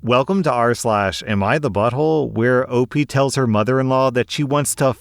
Welcome to rSlash, Am I the Butthole? Where OP tells her mother-in-law that she wants to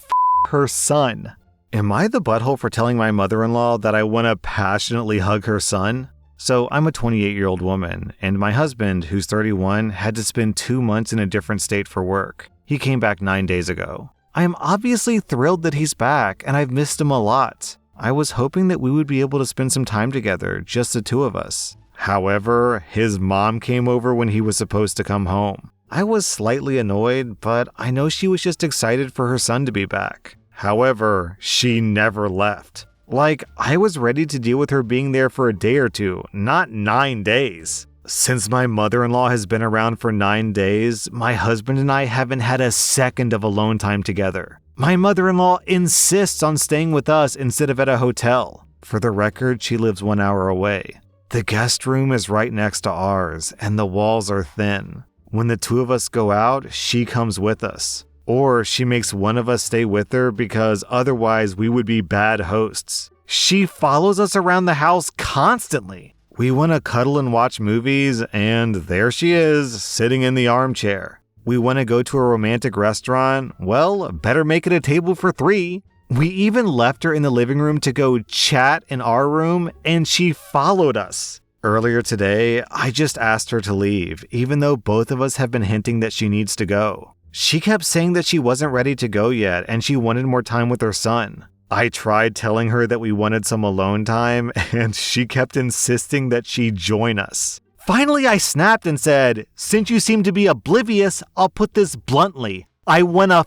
her son. Am I the butthole for telling my mother-in-law that I want to passionately hug her son? So I'm a 28-year-old woman, and my husband, who's 31, had to spend 2 months in a different state for work. He came back 9 days ago. I am obviously thrilled that he's back, and I've missed him a lot. I was hoping that we would be able to spend some time together, just the two of us. However, his mom came over when he was supposed to come home. I was slightly annoyed, but I know she was just excited for her son to be back. However, she never left. Like, I was ready to deal with her being there for a day or two, not 9 days. Since my mother-in-law has been around for 9 days, my husband and I haven't had a second of alone time together. My mother-in-law insists on staying with us instead of at a hotel. For the record, she lives 1 hour away. The guest room is right next to ours, and the walls are thin. When the two of us go out, she comes with us. Or she makes one of us stay with her because otherwise we would be bad hosts. She follows us around the house constantly. We want to cuddle and watch movies, and there she is, sitting in the armchair. We want to go to a romantic restaurant. Well, better make it a table for 3. We even left her in the living room to go chat in our room, and she followed us. Earlier today, I just asked her to leave, even though both of us have been hinting that she needs to go. She kept saying that she wasn't ready to go yet, and she wanted more time with her son. I tried telling her that we wanted some alone time, and she kept insisting that she join us. Finally, I snapped and said, "Since you seem to be oblivious, I'll put this bluntly. I wanna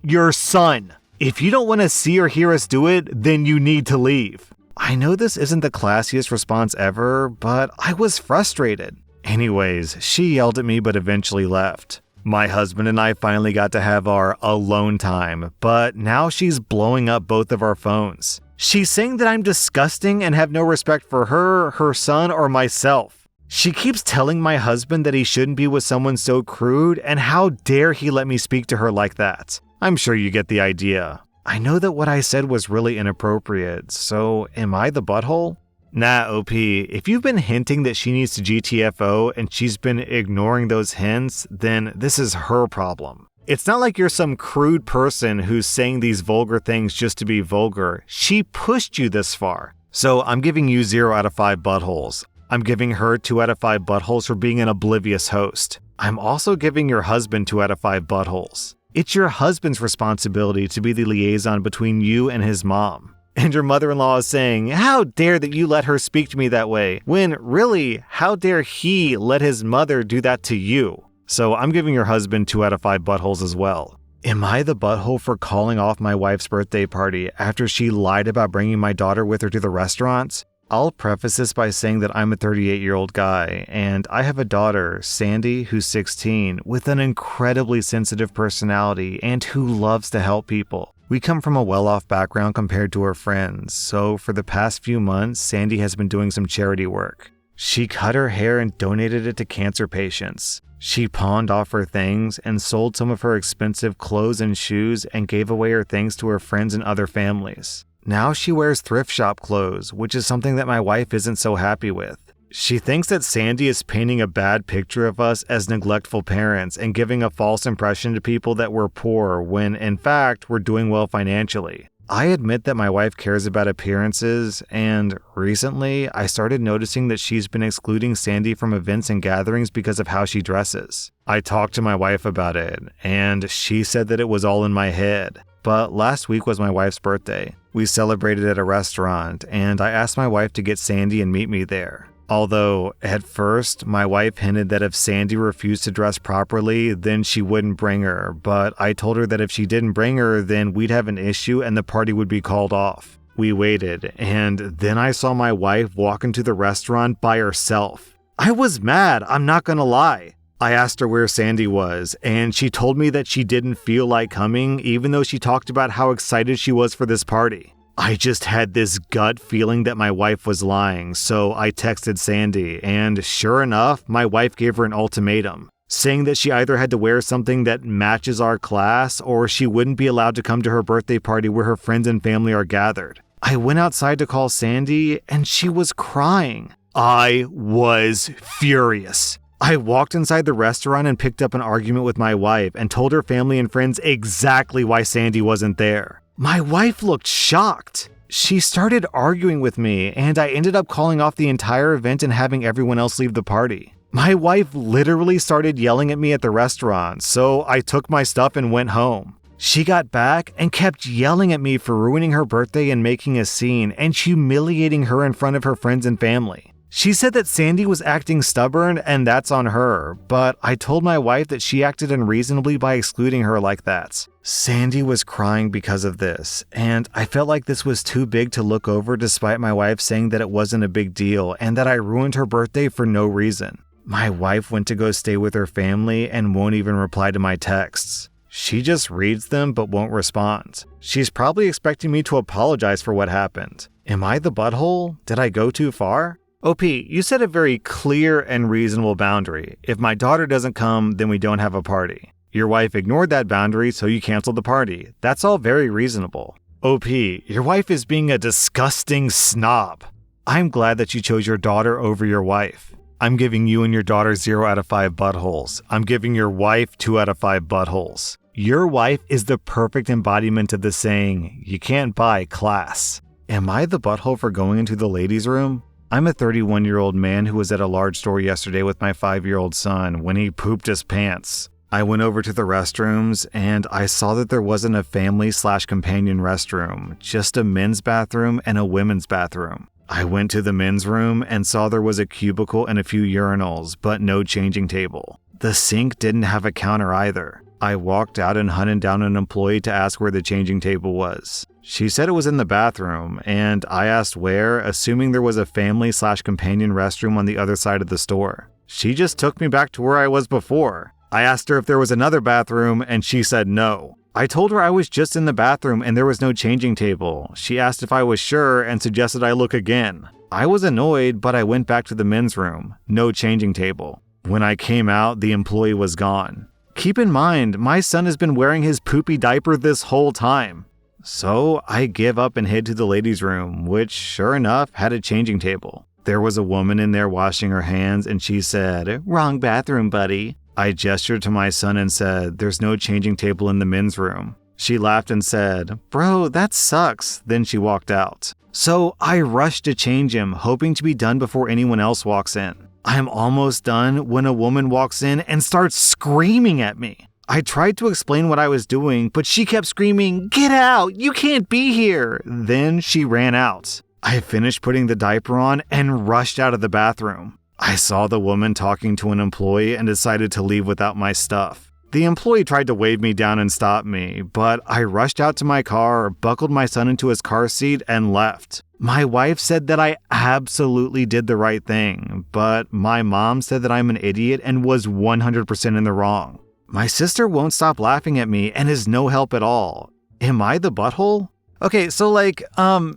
your son. If you don't want to see or hear us do it, then you need to leave." I know this isn't the classiest response ever, but I was frustrated. Anyways, she yelled at me but eventually left. My husband and I finally got to have our alone time, but now she's blowing up both of our phones. She's saying that I'm disgusting and have no respect for her, her son, or myself. She keeps telling my husband that he shouldn't be with someone so crude, and how dare he let me speak to her like that. I'm sure you get the idea. I know that what I said was really inappropriate, so am I the butthole? Nah, OP, if you've been hinting that she needs to GTFO and she's been ignoring those hints, then this is her problem. It's not like you're some crude person who's saying these vulgar things just to be vulgar. She pushed you this far. So I'm giving you 0 out of 5 buttholes. I'm giving her 2 out of 5 buttholes for being an oblivious host. I'm also giving your husband 2 out of 5 buttholes. It's your husband's responsibility to be the liaison between you and his mom. And your mother-in-law is saying, "How dare that you let her speak to me that way?" When really, how dare he let his mother do that to you? So I'm giving your husband 2 out of 5 buttholes as well. Am I the butthole for calling off my wife's birthday party after she lied about bringing my daughter with her to the restaurant? I'll preface this by saying that I'm a 38-year-old guy, and I have a daughter, Sandy, who's 16, with an incredibly sensitive personality and who loves to help people. We come from a well-off background compared to her friends, so for the past few months, Sandy has been doing some charity work. She cut her hair and donated it to cancer patients. She pawned off her things and sold some of her expensive clothes and shoes and gave away her things to her friends and other families. Now she wears thrift shop clothes, which is something that my wife isn't so happy with. She thinks that Sandy is painting a bad picture of us as neglectful parents and giving a false impression to people that we're poor when, in fact, we're doing well financially. I admit that my wife cares about appearances, and recently I started noticing that she's been excluding Sandy from events and gatherings because of how she dresses. I talked to my wife about it, and she said that it was all in my head. But last week was my wife's birthday. We celebrated at a restaurant, and I asked my wife to get Sandy and meet me there. Although, at first, my wife hinted that if Sandy refused to dress properly, then she wouldn't bring her, but I told her that if she didn't bring her, then we'd have an issue and the party would be called off. We waited, and then I saw my wife walk into the restaurant by herself. I was mad, I'm not gonna lie. I asked her where Sandy was, and she told me that she didn't feel like coming, even though she talked about how excited she was for this party. I just had this gut feeling that my wife was lying, so I texted Sandy, and sure enough, my wife gave her an ultimatum, saying that she either had to wear something that matches our class, or she wouldn't be allowed to come to her birthday party where her friends and family are gathered. I went outside to call Sandy, and she was crying. I was furious. I walked inside the restaurant and picked up an argument with my wife and told her family and friends exactly why Sandy wasn't there. My wife looked shocked. She started arguing with me, and I ended up calling off the entire event and having everyone else leave the party. My wife literally started yelling at me at the restaurant, so I took my stuff and went home. She got back and kept yelling at me for ruining her birthday and making a scene and humiliating her in front of her friends and family. She said that Sandy was acting stubborn and that's on her, but I told my wife that she acted unreasonably by excluding her like that. Sandy was crying because of this, and I felt like this was too big to look over despite my wife saying that it wasn't a big deal and that I ruined her birthday for no reason. My wife went to go stay with her family and won't even reply to my texts. She just reads them but won't respond. She's probably expecting me to apologize for what happened. Am I the butthole? Did I go too far? OP, you set a very clear and reasonable boundary. If my daughter doesn't come, then we don't have a party. Your wife ignored that boundary, so you canceled the party. That's all very reasonable. OP, your wife is being a disgusting snob. I'm glad that you chose your daughter over your wife. I'm giving you and your daughter 0 out of 5 buttholes. I'm giving your wife 2 out of 5 buttholes. Your wife is the perfect embodiment of the saying, you can't buy class. Am I the butthole for going into the ladies' room? I'm a 31-year-old man who was at a large store yesterday with my 5-year-old son when he pooped his pants. I went over to the restrooms and I saw that there wasn't a family/companion restroom, just a men's bathroom and a women's bathroom. I went to the men's room and saw there was a cubicle and a few urinals, but no changing table. The sink didn't have a counter either. I walked out and hunted down an employee to ask where the changing table was. She said it was in the bathroom, and I asked where, assuming there was a family/companion restroom on the other side of the store. She just took me back to where I was before. I asked her if there was another bathroom, and she said no. I told her I was just in the bathroom and there was no changing table. She asked if I was sure and suggested I look again. I was annoyed, but I went back to the men's room. No changing table. When I came out, the employee was gone. Keep in mind, my son has been wearing his poopy diaper this whole time. So I give up and head to the ladies' room, which, sure enough, had a changing table. There was a woman in there washing her hands, and she said, "Wrong bathroom, buddy." I gestured to my son and said, "There's no changing table in the men's room." She laughed and said, "Bro, that sucks." Then she walked out. So I rushed to change him, hoping to be done before anyone else walks in. I'm almost done when a woman walks in and starts screaming at me. I tried to explain what I was doing, but she kept screaming, "Get out! You can't be here!" Then she ran out. I finished putting the diaper on and rushed out of the bathroom. I saw the woman talking to an employee and decided to leave without my stuff. The employee tried to wave me down and stop me, but I rushed out to my car, buckled my son into his car seat, and left. My wife said that I absolutely did the right thing, but my mom said that I'm an idiot and was 100% in the wrong. My sister won't stop laughing at me and is no help at all. Am I the butthole? Okay, so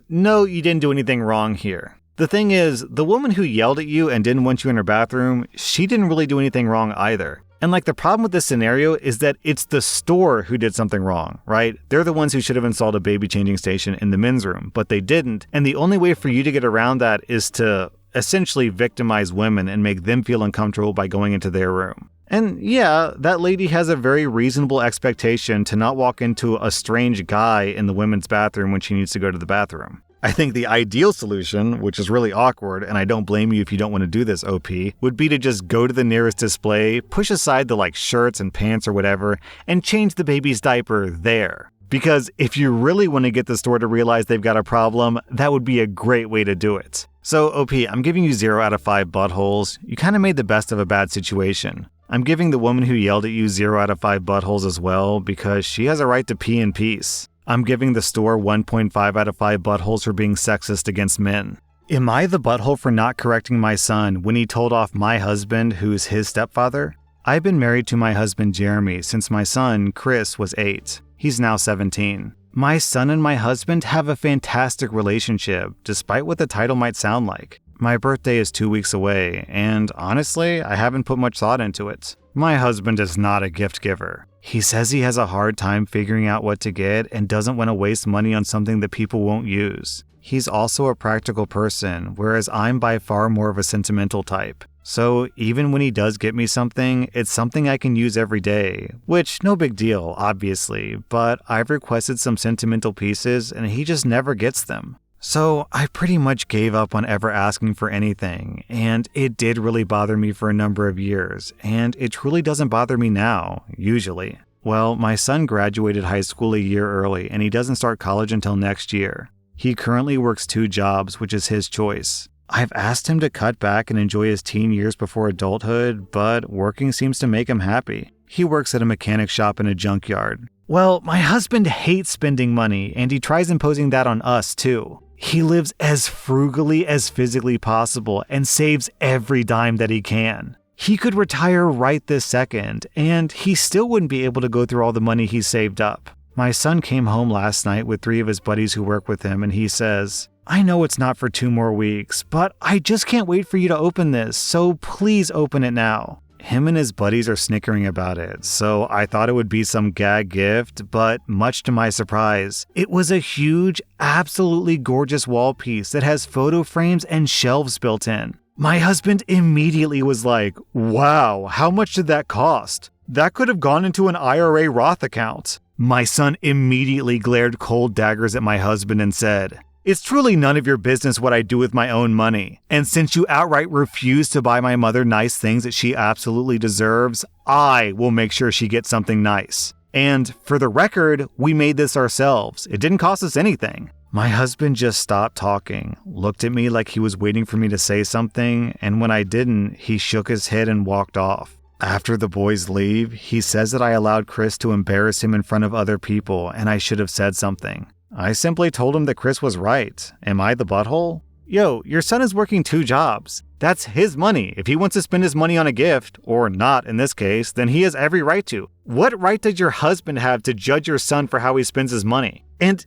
no, you didn't do anything wrong here. The thing is, the woman who yelled at you and didn't want you in her bathroom, she didn't really do anything wrong either. And the problem with this scenario is that it's the store who did something wrong, right? They're the ones who should have installed a baby changing station in the men's room, but they didn't. And the only way for you to get around that is to essentially victimize women and make them feel uncomfortable by going into their room. And yeah, that lady has a very reasonable expectation to not walk into a strange guy in the women's bathroom when she needs to go to the bathroom. I think the ideal solution, which is really awkward, and I don't blame you if you don't want to do this, OP, would be to just go to the nearest display, push aside the shirts and pants or whatever, and change the baby's diaper there. Because if you really want to get the store to realize they've got a problem, that would be a great way to do it. So OP, I'm giving you 0 out of 5 buttholes. You kind of made the best of a bad situation. I'm giving the woman who yelled at you 0 out of 5 buttholes as well, because she has a right to pee in peace. I'm giving the store 1.5 out of 5 buttholes for being sexist against men. Am I the butthole for not correcting my son when he told off my husband, who's his stepfather? I've been married to my husband Jeremy since my son, Chris, was 8. He's now 17. My son and my husband have a fantastic relationship, despite what the title might sound like. My birthday is 2 weeks away, and honestly, I haven't put much thought into it. My husband is not a gift giver. He says he has a hard time figuring out what to get and doesn't want to waste money on something that people won't use. He's also a practical person, whereas I'm by far more of a sentimental type. So even when he does get me something, it's something I can use every day, which no big deal, obviously, but I've requested some sentimental pieces and he just never gets them. So I pretty much gave up on ever asking for anything, and it did really bother me for a number of years, and it truly doesn't bother me now, usually. Well, my son graduated high school a year early, and he doesn't start college until next year. He currently works 2 jobs, which is his choice. I've asked him to cut back and enjoy his teen years before adulthood, but working seems to make him happy. He works at a mechanic shop in a junkyard. Well, my husband hates spending money, and he tries imposing that on us too. He lives as frugally as physically possible and saves every dime that he can. He could retire right this second, and he still wouldn't be able to go through all the money he's saved up. My son came home last night with 3 of his buddies who work with him, and he says, "I know it's not for 2 more weeks, but I just can't wait for you to open this, so please open it now." Him and his buddies are snickering about it, so I thought it would be some gag gift, but much to my surprise, it was a huge, absolutely gorgeous wall piece that has photo frames and shelves built in. My husband immediately was like, "Wow, how much did that cost? That could have gone into an IRA Roth account." My son immediately glared cold daggers at my husband and said, "It's truly none of your business what I do with my own money. And since you outright refuse to buy my mother nice things that she absolutely deserves, I will make sure she gets something nice. And for the record, we made this ourselves. It didn't cost us anything." My husband just stopped talking, looked at me like he was waiting for me to say something, and when I didn't, he shook his head and walked off. After the boys leave, he says that I allowed Chris to embarrass him in front of other people and I should have said something. I simply told him that Chris was right. Am I the butthole? Yo, your son is working 2 jobs. That's his money. If he wants to spend his money on a gift, or not in this case, then he has every right to. What right does your husband have to judge your son for how he spends his money? And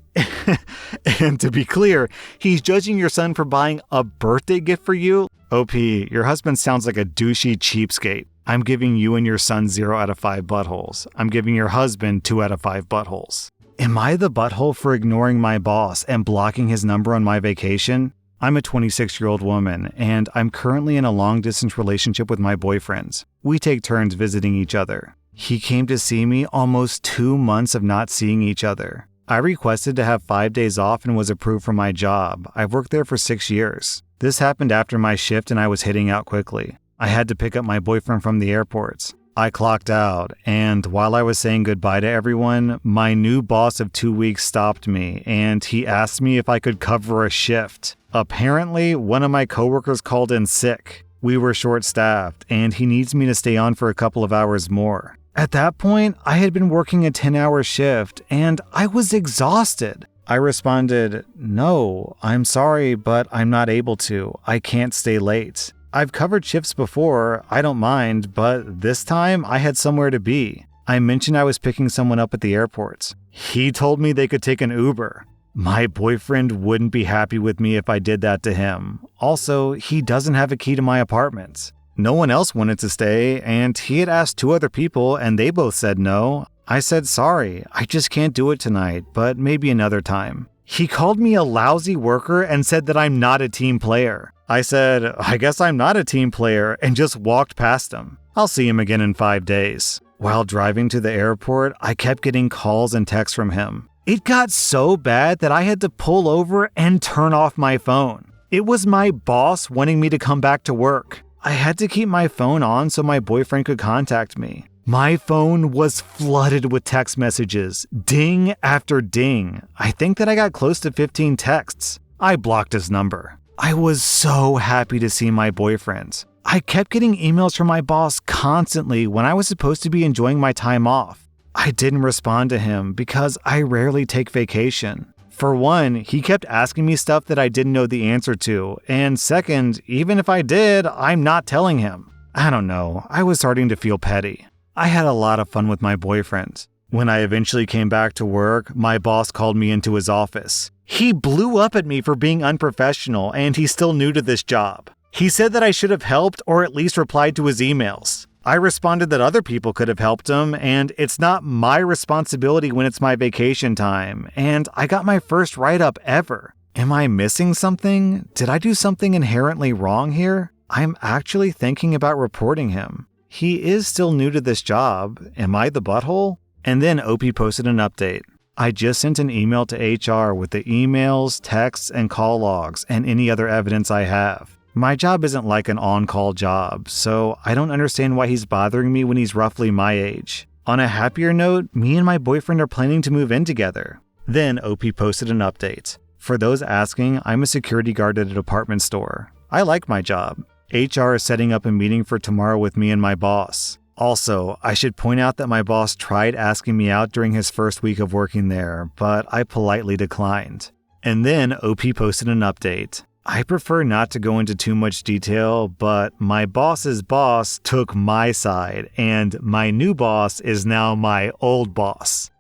to be clear, he's judging your son for buying a birthday gift for you? OP, your husband sounds like a douchey cheapskate. I'm giving you and your son 0 out of 5 buttholes. I'm giving your husband 2 out of 5 buttholes. Am I the butthole for ignoring my boss and blocking his number on my vacation? I'm a 26-year-old woman, and I'm currently in a long-distance relationship with my boyfriends. We take turns visiting each other. He came to see me almost 2 months of not seeing each other. I requested to have 5 days off and was approved for my job. I've worked there for 6 years. This happened after my shift and I was heading out quickly. I had to pick up my boyfriend from the airport. I clocked out, and while I was saying goodbye to everyone, my new boss of 2 weeks stopped me, and he asked me if I could cover a shift. Apparently, one of my coworkers called in sick. We were short-staffed, and he needs me to stay on for a couple of hours more. At that point, I had been working a 10-hour shift, and I was exhausted. I responded, "No, I'm sorry, but I'm not able to. I can't stay late. I've covered shifts before, I don't mind, but this time I had somewhere to be." I mentioned I was picking someone up at the airport. He told me they could take an Uber. My boyfriend wouldn't be happy with me if I did that to him. Also, he doesn't have a key to my apartment. No one else wanted to stay, and he had asked 2 other people and they both said no. I said, "Sorry, I just can't do it tonight, but maybe another time." He called me a lousy worker and said that I'm not a team player. I said, "I guess I'm not a team player," and just walked past him. I'll see him again in 5 days. While driving to the airport, I kept getting calls and texts from him. It got so bad that I had to pull over and turn off my phone. It was my boss wanting me to come back to work. I had to keep my phone on so my boyfriend could contact me. My phone was flooded with text messages, ding after ding. I think that I got close to 15 texts. I blocked his number. I was so happy to see my boyfriend. I kept getting emails from my boss constantly when I was supposed to be enjoying my time off. I didn't respond to him because I rarely take vacation. For one, he kept asking me stuff that I didn't know the answer to, and second, even if I did, I'm not telling him. I don't know, I was starting to feel petty. I had a lot of fun with my boyfriend. When I eventually came back to work, my boss called me into his office. He blew up at me for being unprofessional, and he's still new to this job. He said that I should have helped or at least replied to his emails. I responded that other people could have helped him, and it's not my responsibility when it's my vacation time, and I got my first write-up ever. Am I missing something? Did I do something inherently wrong here? I'm actually thinking about reporting him. He is still new to this job. Am I the butthole? And then OP posted an update. I just sent an email to HR with the emails, texts, and call logs and any other evidence I have. My job isn't like an on-call job, so I don't understand why he's bothering me when he's roughly my age. On a happier note, me and my boyfriend are planning to move in together. Then OP posted an update. For those asking, I'm a security guard at a department store. I like my job. HR is setting up a meeting for tomorrow with me and my boss. Also, I should point out that my boss tried asking me out during his first week of working there, but I politely declined. And then OP posted an update. I prefer not to go into too much detail, but my boss's boss took my side, and my new boss is now my old boss.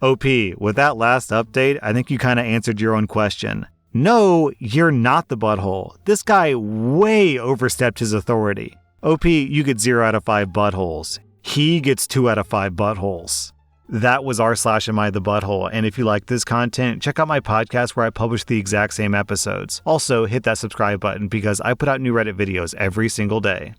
OP, with that last update, I think you kind of answered your own question. No, you're not the butthole. This guy way overstepped his authority. OP, you get 0 out of 5 buttholes. He gets 2 out of 5 buttholes. That was rSlash AmITheA, and if you like this content, check out my podcast where I publish the exact same episodes. Also, hit that subscribe button because I put out new Reddit videos every single day.